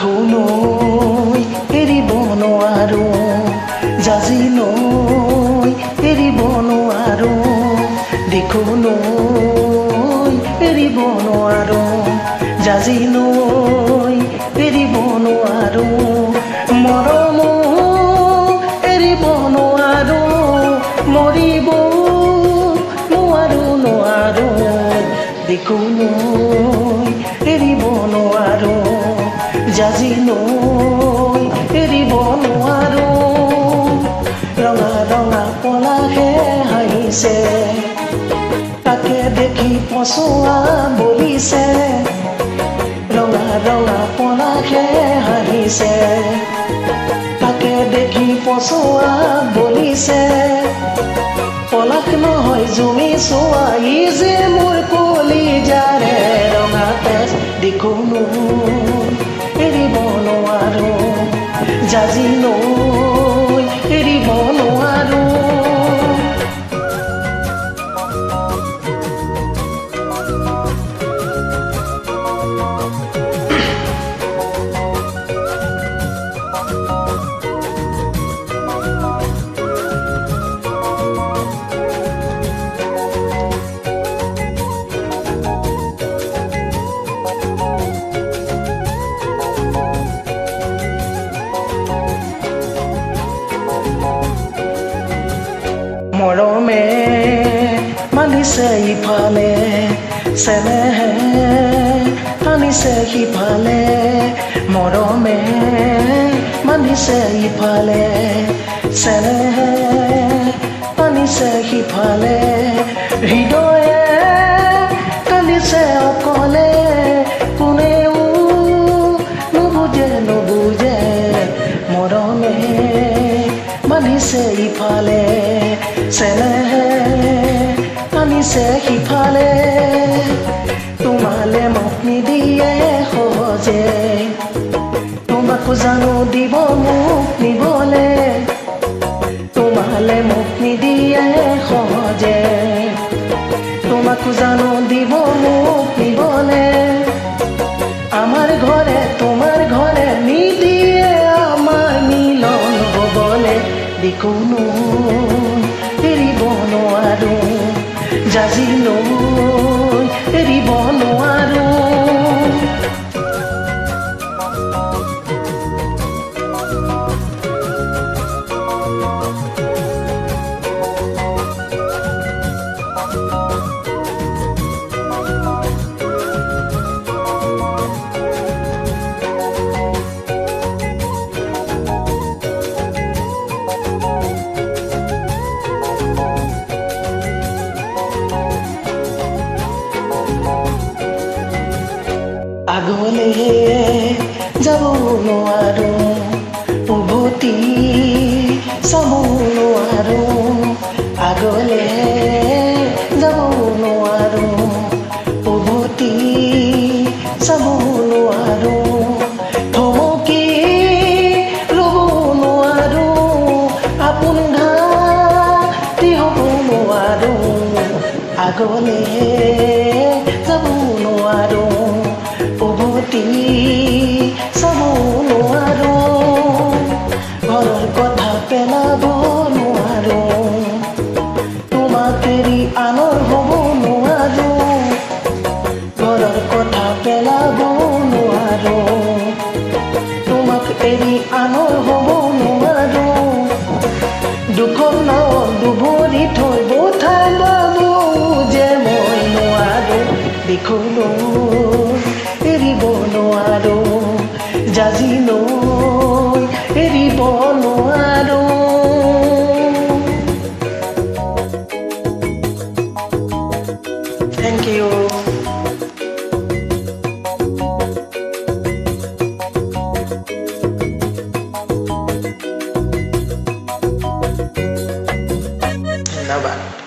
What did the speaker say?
ইখনৈ এৰিব নোৱাৰো জাজিলৈ এৰিব নোৱাৰো দিখনৈ এৰিব নোৱাৰো জাজিলৈ এৰিব নোৱাৰো মৰম এৰিব নোৱাৰো মৰিব নোৱাৰো নোৱাৰো দিখনৈ এৰিব নোৱাৰো জাজিলৈ এৰিব নোৱাৰো ৰঙা ৰঙা পলাশে হাঁহিছে তাকে দেখি পচোৱা বলিছে ৰঙা ৰঙা পলাশে হাঁহিছে তাকে দেখি পচোৱা বলিছে পলাশ নহয় জুমি চোৱা ই যে মোৰ কলিজাৰে ৰঙা তেজ দিখনৈ এৰিব নোৱাৰো জাজিলৈ এৰিব নোৱাৰো মৰমে মানিছে ইফালে চেনেহে টানিছে সিফালে মৰমে মানিছে ইফালে চেনেহে টানিছে সিফালে হৃদয়ে কান্দিছে অকলে কোনেও নুবুজে নুবুজে মৰমে মানিছে ইফালে চেনেহে আনিছে সিফালে তোমালে মোক নিদিয়ে সহজে তোমাকো জানো দিব মোক নিবলে তোমালে মোক নিদিয়ে সহজে তোমাকো জানো দিব মোক নিবলে আমাৰ ঘৰে তোমাৰ ঘৰে নিদিয়ে আমাৰ মিলন হ'বলে দিখনৈ এৰিব নোৱাৰো জাজিলৈ এৰিব নোৱাৰো আগলে যাব নোৱাৰো উভতি চাব নোৱাৰো আগলে যাব নোৱাৰো উভতি চাব নোৱাৰো থমকি ৰ'ব নোৱাৰো আপোন ঘাটি হ'ব নোৱাৰো আগলে যাব নোৱাৰো উভতি চাব নোৱাৰো ঘৰৰ কথা পেলাব নোৱাৰো তোমাক এৰি আনৰ হ'ব নোৱাৰো ঘৰৰ কথা পেলাব নোৱাৰো তোমাক এৰি আনৰ হ'ব নোৱাৰো দুখন নাৱত দুভৰি থৈ বঠাই বাব যে মই নোৱাৰো দিখনৈ এৰিব নোৱাৰো জাজিলৈ এৰিব নোৱাৰো Thank you. ধন্যবাদ।